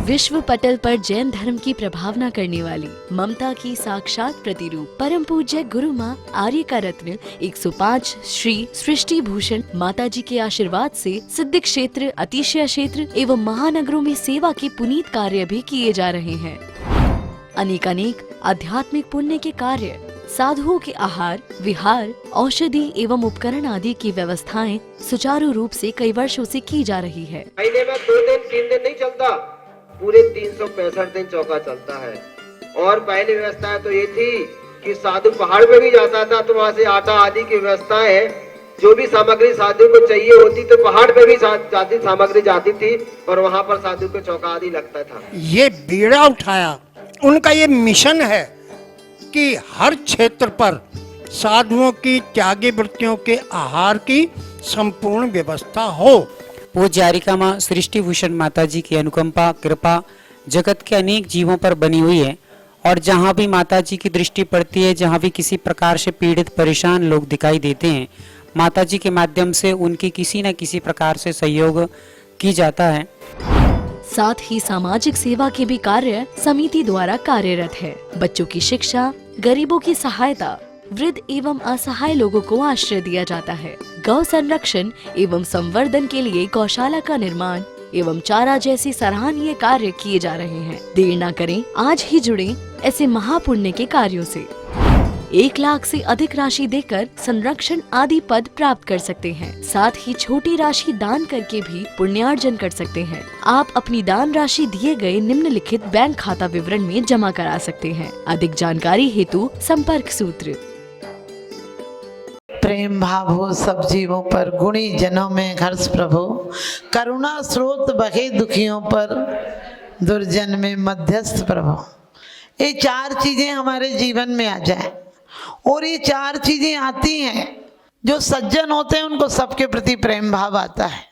विश्व पटल पर जैन धर्म की प्रभावना करने वाली ममता की साक्षात प्रतिरूप परम पूज्य गुरु माँ आर्य का रत्न 105 श्री सृष्टि भूषण माता जी के आशीर्वाद से सिद्ध क्षेत्र, अतिशय क्षेत्र एवं महानगरों में सेवा के पुनीत कार्य भी किए जा रहे हैं। अनेक आध्यात्मिक पुण्य के कार्य, साधुओं के आहार, विहार, औषधि एवं उपकरण आदि की व्यवस्थाएं सुचारू रूप से कई वर्षों से की जा रही है। महीने में 2 दिन 3 दिन नहीं चलता, पूरे 365 दिन चौका चलता है। और पहली व्यवस्था तो ये थी कि साधु पहाड़ पे भी जाता था तो वहाँ से आटा आदि की व्यवस्था है, जो भी सामग्री साधु को चाहिए होती तो पहाड़ पे भी जाती सामग्री जाती थी और वहाँ पर साधु को चौका आदि लगता था। ये बीड़ा उठाया, उनका ये मिशन है कि हर क्षेत्र पर साधुओं की त्यागी वृत्तियों के आहार की संपूर्ण व्यवस्था हो। पूज्य आर्यिका माँ सृष्टि भूषण माता जी की अनुकंपा कृपा जगत के अनेक जीवों पर बनी हुई है और जहाँ भी माता जी की दृष्टि पड़ती है, जहाँ भी किसी प्रकार से पीड़ित परेशान लोग दिखाई देते हैं, माता जी के माध्यम से उनकी किसी न किसी प्रकार से सहयोग की जाता है। साथ ही सामाजिक सेवा के भी कार्य समिति द्वारा कार्यरत है। बच्चों की शिक्षा, गरीबों की सहायता, वृद्ध एवं असहाय लोगों को आश्रय दिया जाता है। गौ संरक्षण एवं संवर्धन के लिए गौशाला का निर्माण एवं चारा जैसे सराहनीय कार्य किए जा रहे हैं। देर न करें, आज ही जुड़ें ऐसे महापुण्य के कार्यों से। 1 लाख से अधिक राशि देकर संरक्षण आदि पद प्राप्त कर सकते हैं। साथ ही छोटी राशि दान करके भी पुण्यार्जन कर सकते हैं। आप अपनी दान राशि दिए गए निम्नलिखित बैंक खाता विवरण में जमा करा सकते हैं। अधिक जानकारी हेतु संपर्क सूत्र। प्रेम भाव हो सब जीवों पर, गुणी जनों में हर्ष प्रभु, करुणा स्रोत बहे दुखियों पर, दुर्जन में मध्यस्थ प्रभु। ये 4 चीजें हमारे जीवन में आ जाए और ये 4 चीजें आती हैं, जो सज्जन होते हैं उनको सबके प्रति प्रेम भाव आता है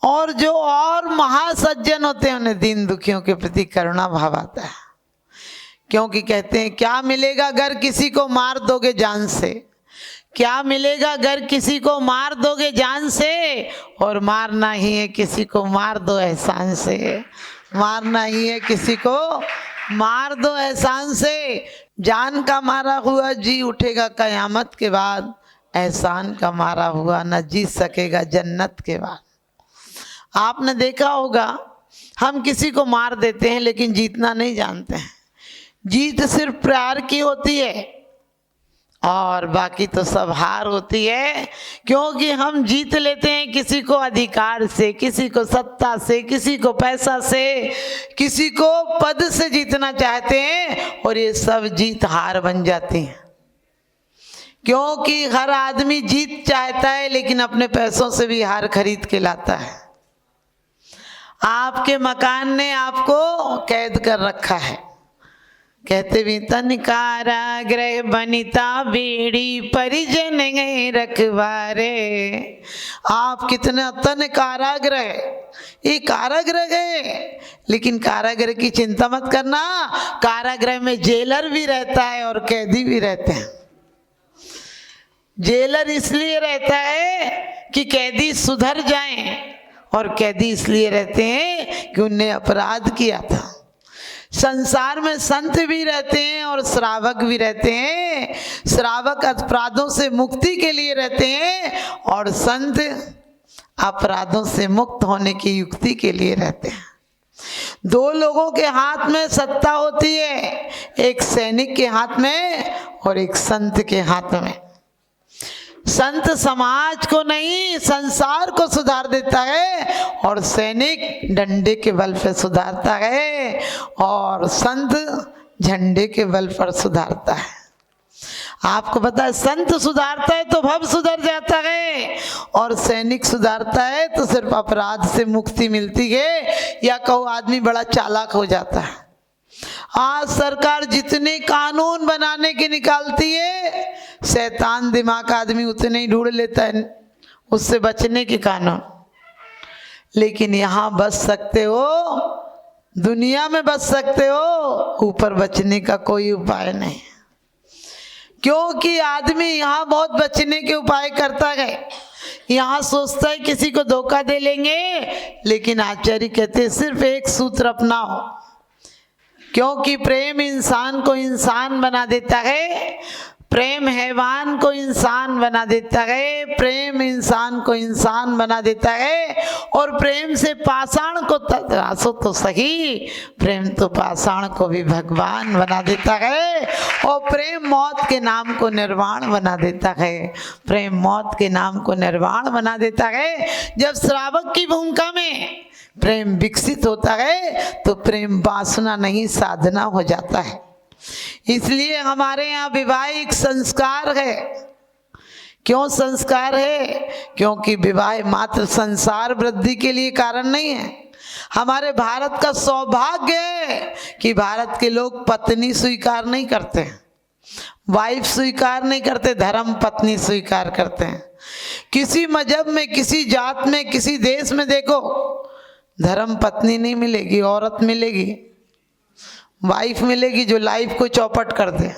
और जो और महासज्जन होते हैं उन्हें दीन दुखियों के प्रति करुणा भाव आता है। क्योंकि कहते हैं क्या मिलेगा अगर किसी को मार दोगे जान से, क्या मिलेगा अगर किसी को मार दोगे जान से, और मारना ही है किसी को मार दो एहसान से, मारना ही है किसी को मार दो एहसान से। जान का मारा हुआ जी उठेगा कयामत के बाद, एहसान का मारा हुआ न जी सकेगा जन्नत के बाद। आपने देखा होगा हम किसी को मार देते हैं लेकिन जीतना नहीं जानते हैं। जीत सिर्फ प्यार की होती है और बाकी तो सब हार होती है, क्योंकि हम जीत लेते हैं किसी को अधिकार से, किसी को सत्ता से, किसी को पैसा से, किसी को पद से जीतना चाहते हैं और ये सब जीत हार बन जाती है। क्योंकि हर आदमी जीत चाहता है लेकिन अपने पैसों से भी हार खरीद के लाता है। आपके मकान ने आपको कैद कर रखा है। कहते भी तन कारागृह बनिता बेड़ी परिजन गए रखवारे। आप कितना तन कारागृह, ये कारागृह है, लेकिन कारागृह की चिंता मत करना, कारागृह में जेलर भी रहता है और कैदी भी रहते हैं। जेलर इसलिए रहता है कि कैदी सुधर जाएं और कैदी इसलिए रहते हैं कि उनने अपराध किया था। संसार में संत भी रहते हैं और श्रावक भी रहते हैं। श्रावक अपराधों से मुक्ति के लिए रहते हैं और संत अपराधों से मुक्त होने की युक्ति के लिए रहते हैं। 2 लोगों के हाथ में सत्ता होती है, एक सैनिक के हाथ में और एक संत के हाथ में। संत समाज को नहीं संसार को सुधार देता है और सैनिक डंडे के बल पर सुधारता है और संत झंडे के बल पर सुधारता है। आपको पता है संत सुधारता है तो भव सुधर जाता है और सैनिक सुधारता है तो सिर्फ अपराध से मुक्ति मिलती है, या कहो आदमी बड़ा चालाक हो जाता है। आज सरकार जितने कानून बनाने के निकालती है, शैतान दिमाग आदमी उतने ही ढूंढ लेता है उससे बचने के कानून। लेकिन यहाँ बच सकते हो, दुनिया में बच सकते हो, ऊपर बचने का कोई उपाय नहीं। क्योंकि आदमी यहाँ बहुत बचने के उपाय करता है। यहाँ सोचता है किसी को धोखा दे लेंगे, लेकिन आचार्य कहते हैं सिर्फ एक सूत्र अपनाओ, क्योंकि प्रेम इंसान को इंसान बना देता है, प्रेम हैवान को इंसान बना देता है, प्रेम इंसान को इंसान बना देता है, और प्रेम से पाषाण को तरासो तो सही, प्रेम तो पाषाण को भी भगवान बना देता है, और प्रेम मौत के नाम को निर्वाण बना देता है, प्रेम मौत के नाम को निर्वाण बना देता है। जब श्रावक की भूमिका में प्रेम विकसित होता है तो प्रेम वासना नहीं साधना हो जाता है। इसलिए हमारे यहाँ विवाहिक संस्कार है। क्यों संस्कार है? क्योंकि विवाह मात्र संसार वृद्धि के लिए कारण नहीं है। हमारे भारत का सौभाग्य है कि भारत के लोग पत्नी स्वीकार नहीं करते, वाइफ स्वीकार नहीं करते, धर्म पत्नी स्वीकार करते हैं। किसी मजहब में, किसी जात में, किसी देश में देखो धर्म पत्नी नहीं मिलेगी, औरत मिलेगी, वाइफ मिलेगी जो लाइफ को चौपट कर दे।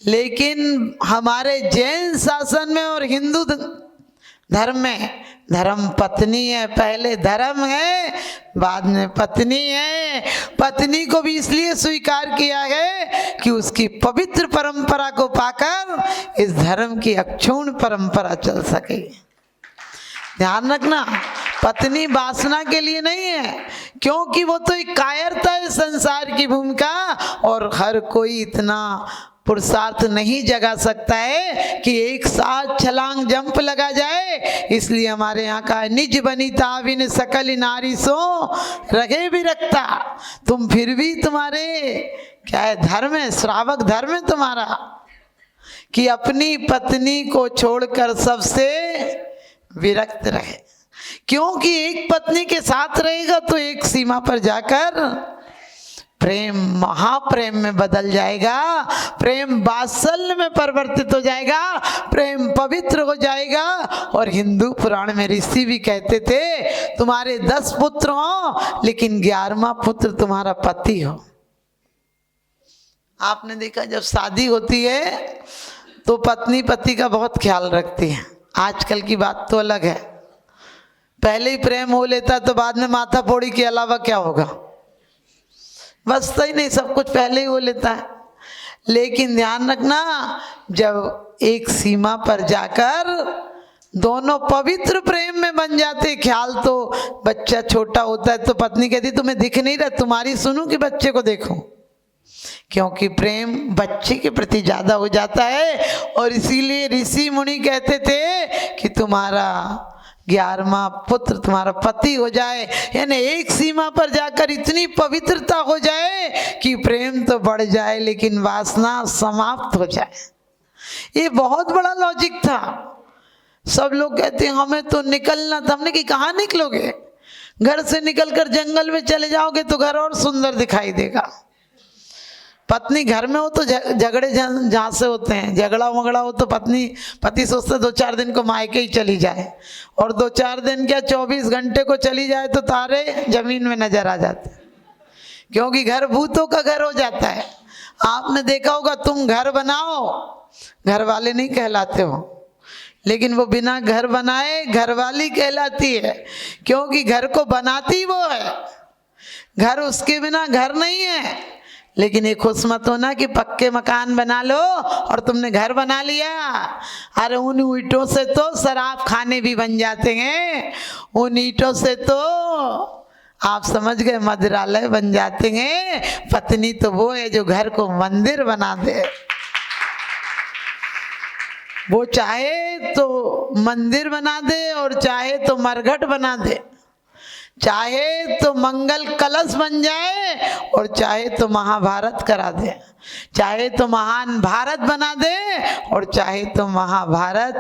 लेकिन हमारे जैन शासन में और हिंदू धर्म में धर्म पत्नी है, पहले धर्म है बाद में पत्नी है। पत्नी को भी इसलिए स्वीकार किया है कि उसकी पवित्र परंपरा को पाकर इस धर्म की अक्षुण्ण परंपरा चल सके। ध्यान रखना, पत्नी वासना के लिए नहीं है, क्योंकि वो तो एक कायरता है संसार की भूमिका, और हर कोई इतना पुरुषार्थ नहीं जगा सकता है कि एक साथ छलांग जंप लगा जाए। इसलिए हमारे यहाँ का निज बनिता विन सकल नारी सो रखे भी रखता। तुम फिर भी तुम्हारे क्या है, धर्म है, श्रावक धर्म है तुम्हारा, कि अपनी पत्नी को छोड़कर सबसे विरक्त रहे। क्योंकि एक पत्नी के साथ रहेगा तो एक सीमा पर जाकर प्रेम महाप्रेम में बदल जाएगा, प्रेम वात्सल्य में परिवर्तित हो जाएगा, प्रेम पवित्र हो जाएगा। और हिंदू पुराण में ऋषि भी कहते थे तुम्हारे 10 पुत्र हो लेकिन 11वां पुत्र तुम्हारा पति हो। आपने देखा जब शादी होती है तो पत्नी पति का बहुत ख्याल रखती है। आजकल की बात तो अलग है, पहले ही प्रेम हो लेता तो बाद में माथा फोड़ी के अलावा क्या होगा, बचता ही नहीं, सब कुछ पहले ही हो लेता है। लेकिन ध्यान रखना, जब एक सीमा पर जाकर दोनों पवित्र प्रेम में बन जाते, ख्याल तो बच्चा छोटा होता है तो पत्नी कहती तुम्हें दिख नहीं रहा, तुम्हारी सुनूं कि बच्चे को देखूं, क्योंकि प्रेम बच्चे के प्रति ज्यादा हो जाता है। और इसीलिए ऋषि मुनि कहते थे कि तुम्हारा 11वां पुत्र तुम्हारा पति हो जाए, यानी एक सीमा पर जाकर इतनी पवित्रता हो जाए कि प्रेम तो बढ़ जाए लेकिन वासना समाप्त हो जाए। ये बहुत बड़ा लॉजिक था। सब लोग कहते हैं हमें तो निकलना था, हमने कि कहाँ निकलोगे, घर से निकलकर जंगल में चले जाओगे तो घर और सुंदर दिखाई देगा। पत्नी घर में हो तो झगड़े जहाँ से होते हैं, झगड़ा वगड़ा हो तो पति सोचते 2-4 दिन को मायके ही चली जाए, और 2-4 दिन क्या 24 घंटे को चली जाए तो तारे जमीन में नजर आ जाते, क्योंकि घर भूतों का घर हो जाता है। आपने देखा होगा तुम घर बनाओ, घर वाले नहीं कहलाते हो, लेकिन वो बिना घर बनाए घरवाली कहलाती है, क्योंकि घर को बनाती वो है, घर उसके बिना घर नहीं है। लेकिन एक खुश मत होना कि पक्के मकान बना लो और तुमने घर बना लिया। अरे उन ईंटों से तो शराब खाने भी बन जाते हैं, उन ईंटों से तो आप समझ गए मदिरालय बन जाते हैं। पत्नी तो वो है जो घर को मंदिर बना दे, वो चाहे तो मंदिर बना दे और चाहे तो मरघट बना दे, चाहे तो मंगल कलश बन जाए और चाहे तो महाभारत करा दे, चाहे तो महान भारत बना दे और चाहे तो महाभारत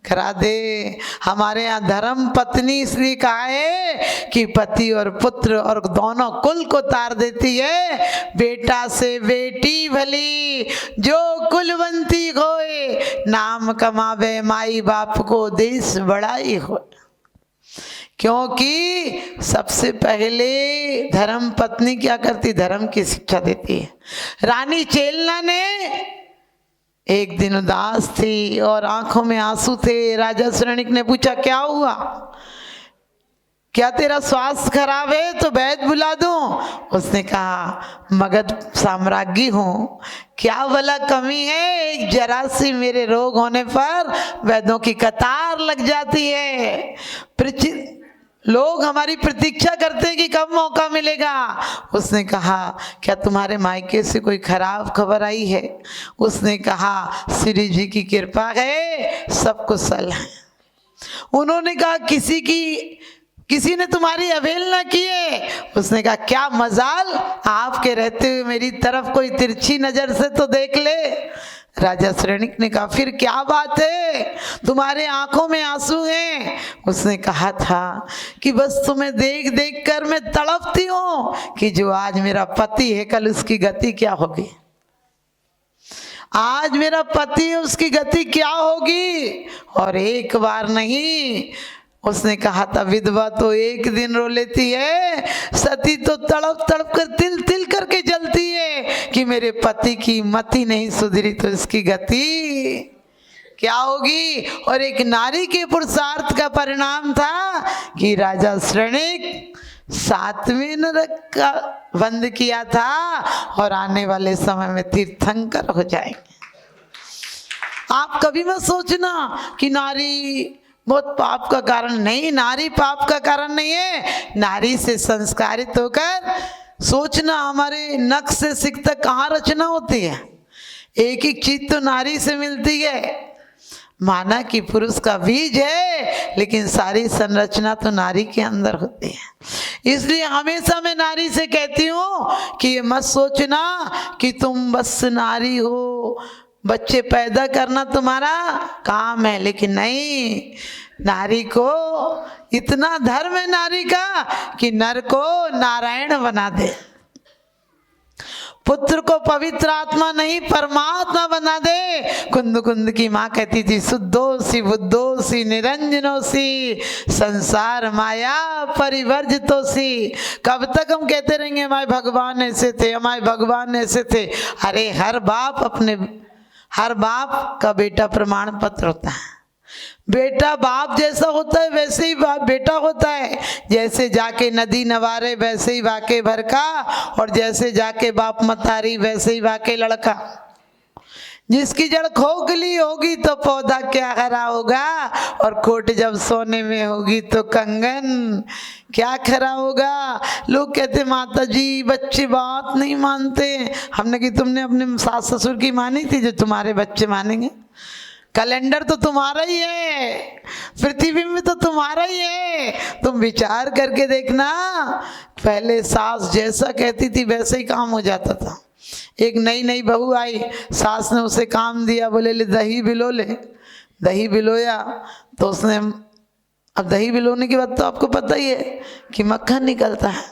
करा दे। हमारे यहाँ धर्म पत्नी इसलिए कहा है कि पति और पुत्र और दोनों कुल को तार देती है। बेटा से बेटी भली जो कुलवंती होए, नाम कमावे माई बाप को देश बड़ाई हो। क्योंकि सबसे पहले धर्म पत्नी क्या करती, धर्म की शिक्षा देती है। रानी चेलना ने एक दिन उदास थी और आंखों में आंसू थे। राजा श्रेणिक ने पूछा क्या हुआ, क्या तेरा स्वास्थ्य खराब है तो वैद्य बुला दूं? उसने कहा मगध साम्राज्ञी हूं, क्या भला कमी है, एक जरा सी मेरे रोग होने पर वैद्यों की कतार लग जाती है। लोग हमारी प्रतीक्षा करते हैं कि कब मौका मिलेगा। उसने कहा क्या तुम्हारे मायके से कोई खराब खबर आई है? उसने कहा श्री जी की कृपा है, सब कुशल है। उन्होंने कहा किसी ने तुम्हारी अवहेलना की है? उसने कहा क्या मजाल, आपके रहते हुए मेरी तरफ कोई तिरछी नजर से तो देख ले। राजा श्रेणिक ने कहा फिर क्या बात है, तुम्हारे आंखों में आंसू हैं? उसने कहा था कि बस तुम्हें देख देख कर मैं तड़पती हूं कि जो आज मेरा पति है कल उसकी गति क्या होगी। आज मेरा पति है उसकी गति क्या होगी। और एक बार नहीं, उसने कहा था विधवा तो एक दिन रो लेती है, सती तो तड़प तड़प कर तिल तिल करके जलती है कि मेरे पति की मति नहीं सुधरी तो इसकी गति क्या होगी। और एक नारी के पुरुषार्थ का परिणाम था कि राजा श्रेणिक 7वें नरक का बंद किया था और आने वाले समय में तीर्थंकर हो जाएंगे। आप कभी मत सोचना कि नारी बहुत पाप का कारण, नहीं, नारी पाप का कारण नहीं है। नारी से संस्कारित होकर सोचना, हमारे नख से सिख तक कहाँ रचना होती है, एक एक चीज तो नारी से मिलती है। माना कि पुरुष का बीज है लेकिन सारी संरचना तो नारी के अंदर होती है। इसलिए हमेशा मैं नारी से कहती हूँ कि ये मत सोचना कि तुम बस नारी हो, बच्चे पैदा करना तुम्हारा काम है, लेकिन नहीं, नारी को इतना धर्म है नारी का कि नर को नारायण बना दे, पुत्र को पवित्र आत्मा नहीं परमात्मा बना दे। कुंद कुंद की माँ कहती थी शुद्धोसी बुद्धोसी निरंजनोसी संसार माया परिवर्जितोसी। कब तक हम कहते रहेंगे हमारे भगवान ऐसे थे, हमारे भगवान ऐसे थे। अरे हर बाप का बेटा प्रमाण पत्र होता है। बेटा बाप जैसा होता है वैसे ही बाप बेटा होता है। जैसे जाके नदी नवारे वैसे ही वाके भरका, और जैसे जाके बाप मतारी वैसे ही वाके लड़का। जिसकी जड़ खोखली होगी तो पौधा क्या हरा होगा, और खोट जब सोने में होगी तो कंगन क्या खरा होगा। लोग कहते माता जी बच्चे बात नहीं मानते। हमने कि तुमने अपने सास ससुर की मानी थी जो तुम्हारे बच्चे मानेंगे? कैलेंडर तो तुम्हारा ही है, पृथ्वी में तो तुम्हारा ही है। तुम विचार करके देखना, पहले सास जैसा कहती थी वैसे ही काम हो जाता था। एक नई नई बहू आई, सास ने उसे काम दिया, बोले ले दही बिलो ले। दही बिलोया तो उसने, अब दही बिलोने के बाद तो आपको पता ही है कि मक्खन निकलता है।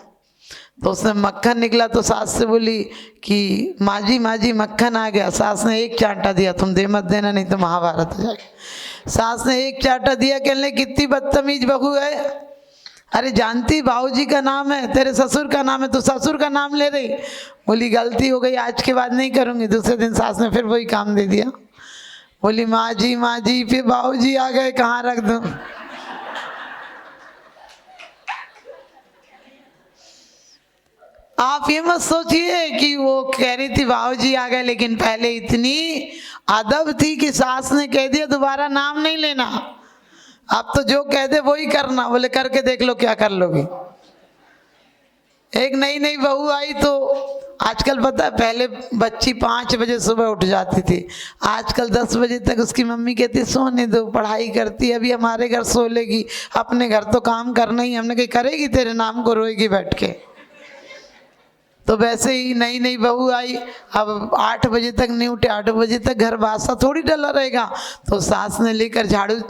तो उसने मक्खन निकला तो सास से बोली कि माँ जी मक्खन आ गया। सास ने एक चांटा दिया, तुम दे मत देना नहीं तो महाभारत हो जाएगा। सास ने एक चांटा दिया, कहने कितनी बदतमीज बहू है। अरे जानती बाबूजी का नाम है, तेरे ससुर का नाम है, तो ससुर का नाम ले रही। बोली गलती हो गई, आज के बाद नहीं करूँगी। दूसरे दिन सास ने फिर वही काम दे दिया। बोली माँ जी, फिर बाबूजी आ गए, कहाँ रख दूँ। आप ये मत सोचिए कि वो कह रही थी बाबूजी आ गए, लेकिन पहले इतनी अदब थी कि सास ने कह दिया दोबारा नाम नहीं लेना, आप तो जो कह दे वही करना। बोले करके देख लो क्या कर लोगी। एक नई नई बहू आई तो आजकल पता है, पहले बच्ची 5 बजे सुबह उठ जाती थी, आजकल 10 बजे तक उसकी मम्मी कहती सोने दो, पढ़ाई करती है, अभी हमारे घर सो लेगी, अपने घर तो काम करना ही। हमने कही करेगी, तेरे नाम को रोएगी बैठ के। तो वैसे ही नई नई बहू आई, अब 8 बजे तक नहीं उठे, 8 बजे तक घर बासा थोड़ी डला रहेगा। तो सास ने लेकर झाड़ू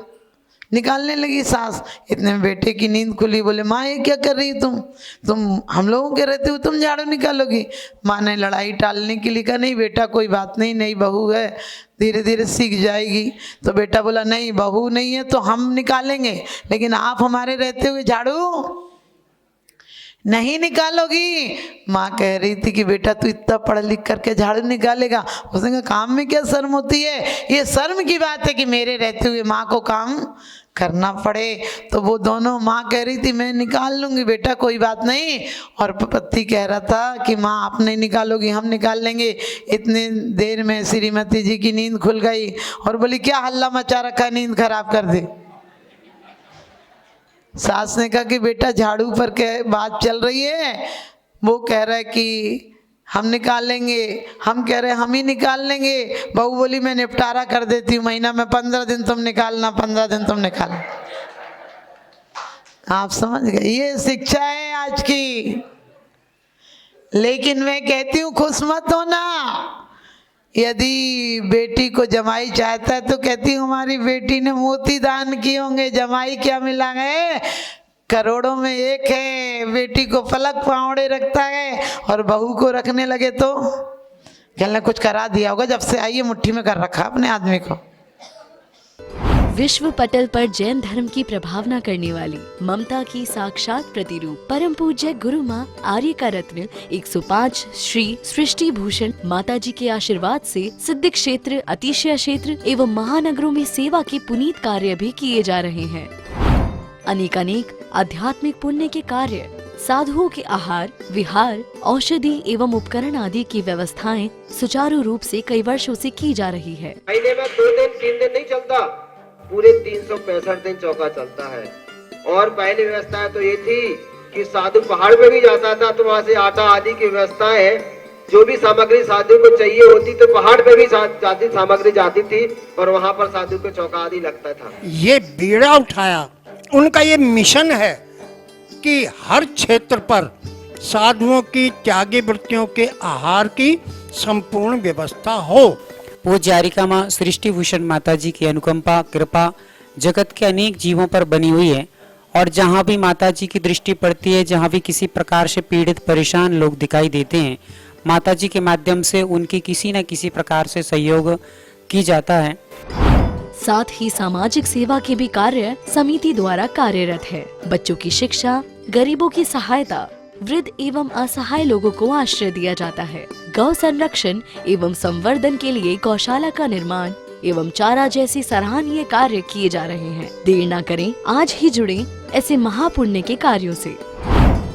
निकालने लगी। सास इतने में बेटे की नींद खुली। बोले माँ ये क्या कर रही तुम हम लोगों के रहते हो तुम झाड़ू निकालोगी। माँ ने लड़ाई टालने के लिए कहा नहीं बेटा कोई बात नहीं, नई बहू है, धीरे धीरे सीख जाएगी। तो बेटा बोला नहीं बहू नहीं है तो हम निकालेंगे, लेकिन आप हमारे रहते हुए झाड़ू नहीं निकालोगी। माँ कह रही थी कि बेटा तू इतना पढ़ लिख करके झाड़ू निकालेगा। उसने कहा काम में क्या शर्म होती है, ये शर्म की बात है कि मेरे रहते हुए माँ को काम करना पड़े। तो वो दोनों, माँ कह रही थी मैं निकाल लूंगी बेटा कोई बात नहीं, और पति कह रहा था कि माँ आप नहीं निकालोगी हम निकाल लेंगे। इतने देर में श्रीमती जी की नींद खुल गई और बोली क्या हल्ला मचा रखा, नींद खराब कर दी। सास ने कहा कि बेटा झाड़ू पर क्या बात चल रही है, वो कह रहा है कि हम निकाल लेंगे, हम कह रहे हैं हम ही निकाल लेंगे। बहू बोली मैं निपटारा कर देती हूँ, महीना में 15 दिन तुम निकालना, 15 दिन तुम निकालना। आप समझ गए, ये शिक्षा है आज की। लेकिन मैं कहती हूँ खुश मत होना। यदि बेटी को जमाई चाहता है तो कहती हूँ हमारी बेटी ने मोती दान किए होंगे, जमाई क्या मिला है, करोड़ों में एक है। बेटी को पलक पावड़े रखता है और बहू को रखने लगे तो कहने कुछ करा दिया होगा, जब से आई है मुट्ठी में कर रखा अपने आदमी को। विश्व पटल पर जैन धर्म की प्रभावना करने वाली ममता की साक्षात प्रतिरूप परम पूज्य गुरु माँ आर्य का रत्न 105 श्री सृष्टि भूषण माता जी के आशीर्वाद से सिद्ध क्षेत्र, अतिशय क्षेत्र एवं महानगरों में सेवा के पुनीत कार्य भी किए जा रहे हैं। अनेक आध्यात्मिक पुण्य के कार्य, साधुओं के आहार विहार, औषधि एवं उपकरण आदि की व्यवस्थाएं सुचारू रूप से कई वर्षों से की जा रही है। महीने में 2 दिन 3 दिन नहीं चलता, पूरे 365 दिन चौका चलता है। और पहली व्यवस्था तो ये थी कि साधु पहाड़ पे भी जाता था तो वहाँ से आटा आदि की व्यवस्था है, जो भी सामग्री साधु को चाहिए होती तो पहाड़ पे भी जाती सामग्री जाती थी और वहाँ पर साधु को चौका आदि लगता था। ये बीड़ा उठाया, उनका ये मिशन है कि हर क्षेत्र पर साधुओं की त्यागी वृत्तियों के आहार की संपूर्ण व्यवस्था हो। वो जारिका माँ सृष्टि भूषण माता जी की अनुकंपा कृपा जगत के अनेक जीवों पर बनी हुई है, और जहाँ भी माता जी की दृष्टि पड़ती है, जहाँ भी किसी प्रकार से पीड़ित परेशान लोग दिखाई देते हैं, माता जी के माध्यम से उनकी किसी न किसी प्रकार से सहयोग की जाता है। साथ ही सामाजिक सेवा के भी कार्य समिति द्वारा कार्यरत है। बच्चों की शिक्षा, गरीबों की सहायता, वृद्ध एवं असहाय लोगों को आश्रय दिया जाता है। गौ संरक्षण एवं संवर्धन के लिए गौशाला का निर्माण एवं चारा जैसे सराहनीय कार्य किए जा रहे हैं। देर न करें, आज ही जुड़ें ऐसे महापुण्य के कार्यों से।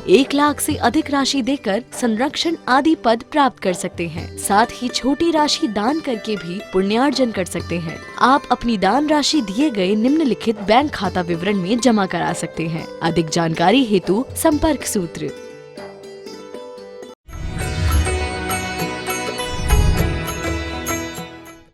1 लाख से अधिक राशि देकर संरक्षण आदि पद प्राप्त कर सकते हैं। साथ ही छोटी राशि दान करके भी पुण्यार्जन कर सकते हैं। आप अपनी दान राशि दिए गए निम्नलिखित बैंक खाता विवरण में जमा करा सकते हैं। अधिक जानकारी हेतु संपर्क सूत्र